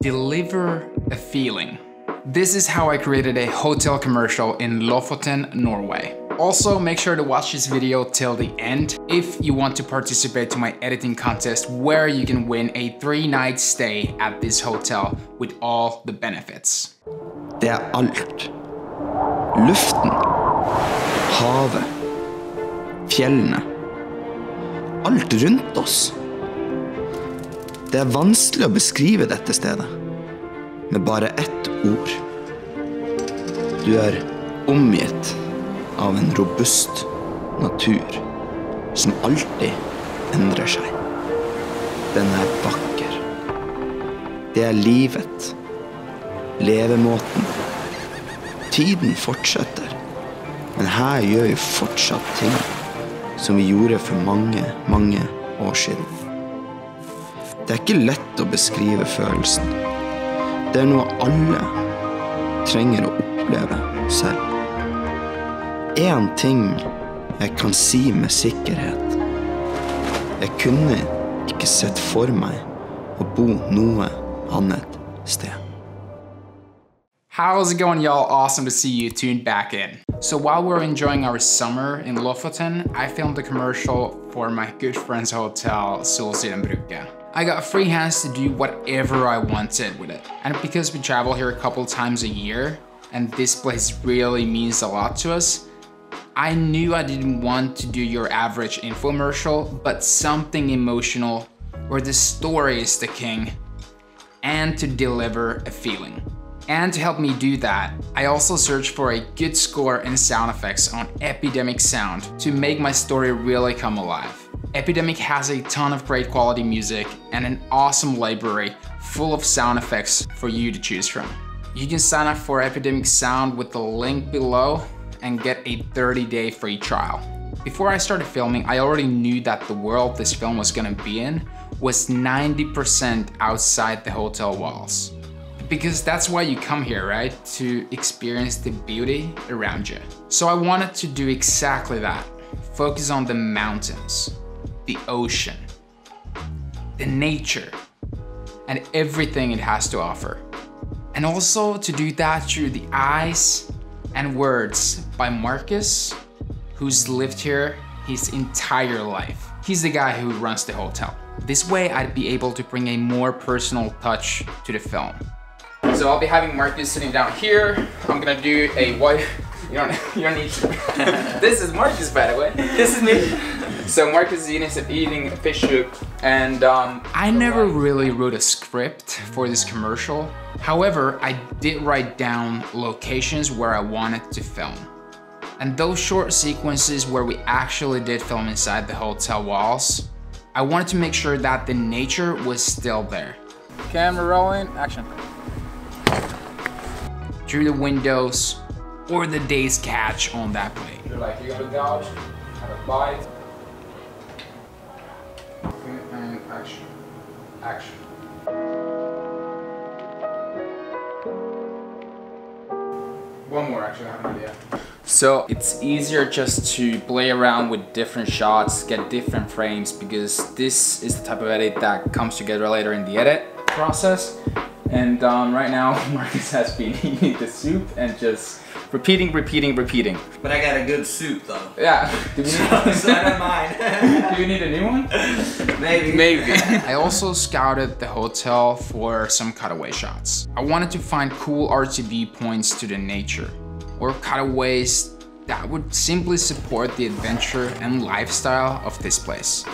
Deliver a feeling. This is how I created a hotel commercial in Lofoten, Norway. Also, make sure to watch this video till the end if you want to participate to my editing contest where you can win a 3-night stay at this hotel with all the benefits. Det alt. Luften, havet, fjellene. Alt rundt oss. Det vanskelig å beskrive dette stedet med bare ett ord. Du omgitt av en robust natur som alltid endrer seg. Den vakker. Det livet, levemåten. Tiden fortsetter, men her gjør vi fortsatt ting som vi gjorde for mange, mange år siden. Det ikke lett å beskrive følelsen. Det noe alle trenger å oppleve selv. En ting jeg kan si med sikkerhet. Jeg kunne ikke sett for meg å bo noe annet sted. How's it going, y'all? Awesome to see you tuned back in. So while we're enjoying our summer in Lofoten, I filmed a commercial for my good friend's hotel, Solsiden Brygge. I got free hands to do whatever I wanted with it. And because we travel here a couple times a year, and this place really means a lot to us, I knew I didn't want to do your average infomercial, but something emotional where the story is the king, and to deliver a feeling. And to help me do that, I also searched for a good score and sound effects on Epidemic Sound to make my story really come alive. Epidemic has a ton of great quality music and an awesome library full of sound effects for you to choose from. You can sign up for Epidemic Sound with the link below and get a 30-day free trial. Before I started filming, I already knew that the world this film was gonna be in was 90% outside the hotel walls. Because that's why you come here, right? To experience the beauty around you. So I wanted to do exactly that. Focus on the mountains, the ocean, the nature, and everything it has to offer. And also to do that through the eyes and words by Marcus, who's lived here his entire life. He's the guy who runs the hotel. This way I'd be able to bring a more personal touch to the film. So I'll be having Marcus sitting down here. I'm gonna do a white, you don't need to. This is Marcus, by the way. This is me. So Marcus is eating fish soup, and I never really wrote a script for this commercial. However, I did write down locations where I wanted to film. And those short sequences where we actually did film inside the hotel walls, I wanted to make sure that the nature was still there. Camera rolling, action. Through the windows or the day's catch on that plate. You're like, you're gonna gouge, have a bite. Okay, and action. Action. One more, actually, I have an idea. So it's easier just to play around with different shots, get different frames, because this is the type of edit that comes together later in the edit process. And right now, Marcus has been eating the soup and just repeating. But I got a good soup though. Yeah. Do we need so I don't mind. Do you need a new one? Maybe. I also scouted the hotel for some cutaway shots. I wanted to find cool RGB points to the nature, or cutaways that would simply support the adventure and lifestyle of this place.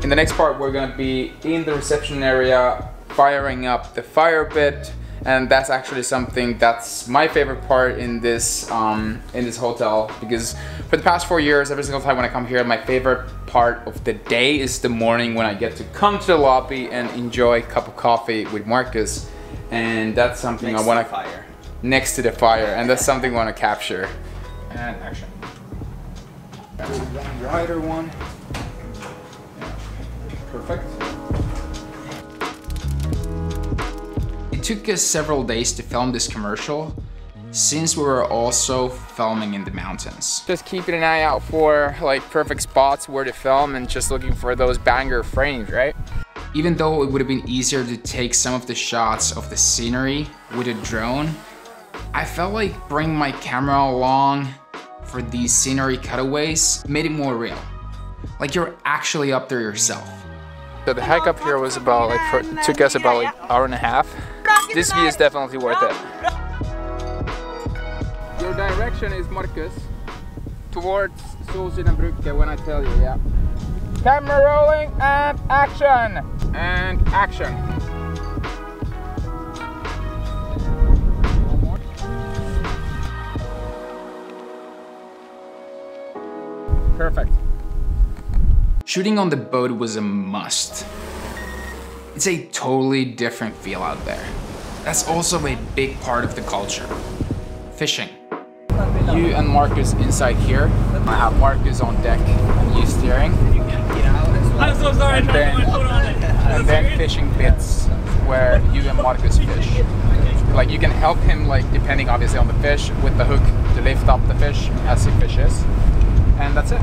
In the next part, we're gonna be in the reception area, firing up the fire pit, and that's actually something that's my favorite part in this hotel, because for the past 4 years, every single time when I come here, my favorite part of the day is the morning when I get to come to the lobby and enjoy a cup of coffee with Marcus, and that's something I want to fire next to the fire, and that's something I want to capture. And action. That's one wider one. Perfect. It took us several days to film this commercial, since we were also filming in the mountains. Just keeping an eye out for like perfect spots where to film and just looking for those banger frames, right? Even though it would have been easier to take some of the shots of the scenery with a drone, I felt like bringing my camera along for these scenery cutaways made it more real. Like you're actually up there yourself. So the hike up here was about took us about like an hour and a half. This view is definitely worth it. Your direction is, Marcus, towards Solsiden Brygge when I tell you, yeah. Camera rolling and action! And action. Perfect. Shooting on the boat was a must. It's a totally different feel out there. That's also a big part of the culture. Fishing. You and Marcus inside here. I have Marcus on deck and you steering. I'm so sorry. And then fishing bits where you and Marcus fish. Like you can help him, like depending obviously on the fish, with the hook to lift up the fish as he fishes. And that's it.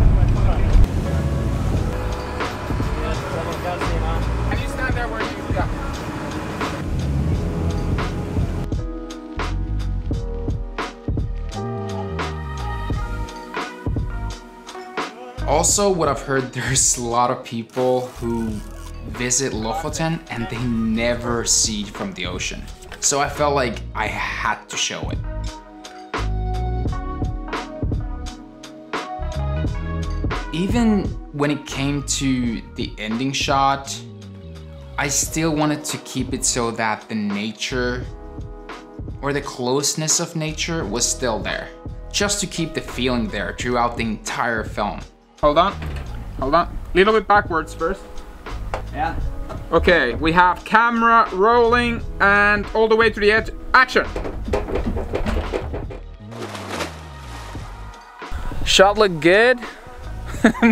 Can you stand there where you... Yeah. Also, what I've heard, there's a lot of people who visit Lofoten and they never see from the ocean. So I felt like I had to show it. Even when it came to the ending shot, I still wanted to keep it so that the nature or the closeness of nature was still there. Just to keep the feeling there throughout the entire film. Hold on, hold on. Little bit backwards first. Yeah. Okay, we have camera rolling and all the way to the edge. Action! Shot looked good.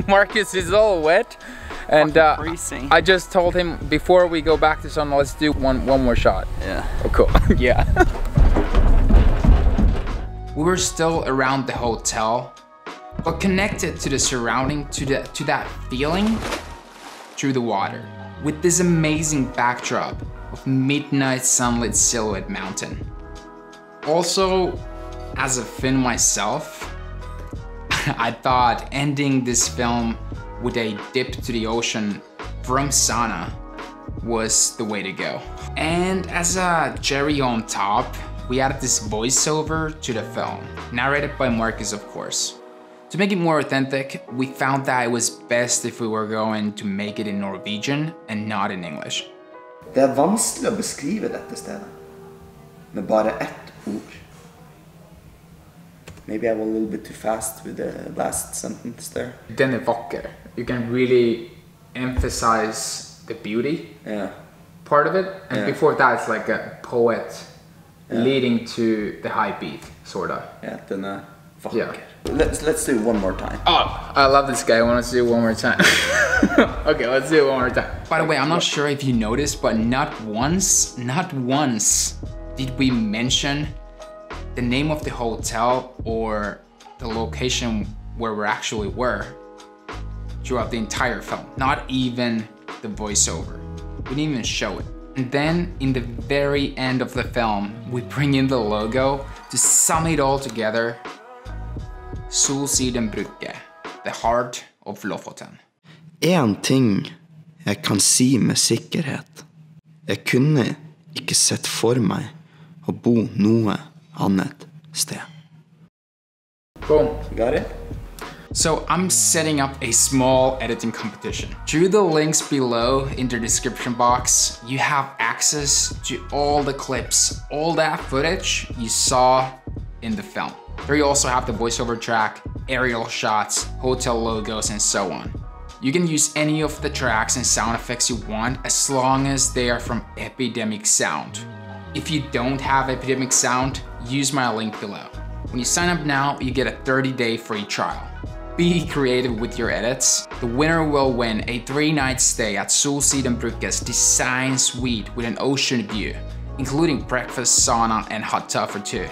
Marcus is all wet. And I just told him before we go back to sauna, let's do one more shot. Yeah. Oh, cool. Yeah. We were still around the hotel, but connected to the surrounding, to that feeling through the water, with this amazing backdrop of midnight sunlit silhouette mountain. Also, as a Finn myself, I thought ending this film with a dip to the ocean from sauna was the way to go. And as a cherry on top, we added this voiceover to the film, narrated by Marcus, of course. To make it more authentic, we found that it was best if we were going to make it in Norwegian and not in English. Det vanskelig å beskrive dette stedet med bare ett ord. Maybe I was a little bit too fast with the last sentence there. Den är vacker. You can really emphasize the beauty part of it. And before that, it's like a poet leading to the high beat, sort of. Yeah, den är vacker. Yeah. Let's do it one more time. Oh, I love this guy. I want to do it one more time. Okay, let's do it one more time. By the way, I'm not sure if you noticed, but not once did we mention the name of the hotel or the location where we actually were throughout the entire film. Not even the voiceover. We didn't even show it. And then in the very end of the film, we bring in the logo to sum it all together. Solsiden Brygge, the heart of Lofoten. En ting jeg kan si med sikkerhet. Jeg kunne ikke sett for meg å bo noe annet sted. Boom. Got it? So I'm setting up a small editing competition. Through the links below in the description box, you have access to all the clips, all that footage you saw in the film. There you also have the voiceover track, aerial shots, hotel logos, and so on. You can use any of the tracks and sound effects you want as long as they are from Epidemic Sound. If you don't have Epidemic Sound, use my link below. When you sign up now, you get a 30-day free trial. Be creative with your edits. The winner will win a 3-night stay at Solsiden Brygge's design suite with an ocean view, including breakfast, sauna, and hot tub for two.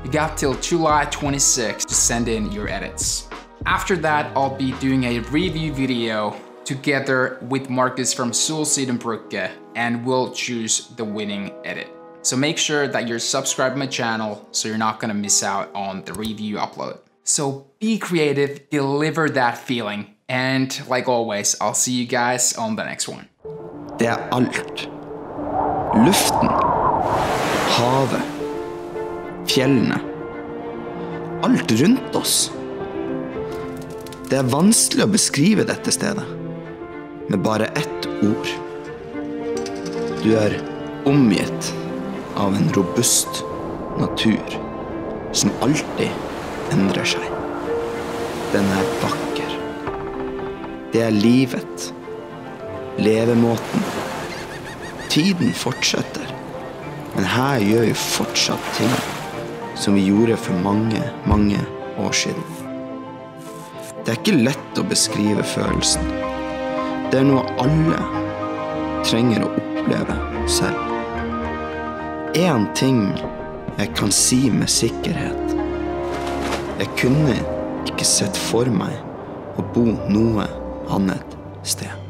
You got till July 26 to send in your edits. After that, I'll be doing a review video together with Marcus from Solsiden Brygge, and we'll choose the winning edit. So make sure that you're subscribed to my channel so you're not gonna miss out on the review upload. So be creative, deliver that feeling, and like always, I'll see you guys on the next one. Det alt. Luften, havet, fjellene, alt rundt oss. Det vanskelig å beskrive dette stedet, med bare ett ord. Du omgitt av en robust natur, som alltid endrer seg. Den vakker. Det livet, levemåten. Tiden fortsetter, men her gjør vi fortsatt ting som vi gjorde for mange, mange år siden. Det ikke lett å beskrive følelsen. Det noe alle trenger å oppleve selv. En ting jeg kan si med sikkerhet. Jeg kunne ikke sett for meg å bo noe annet sted.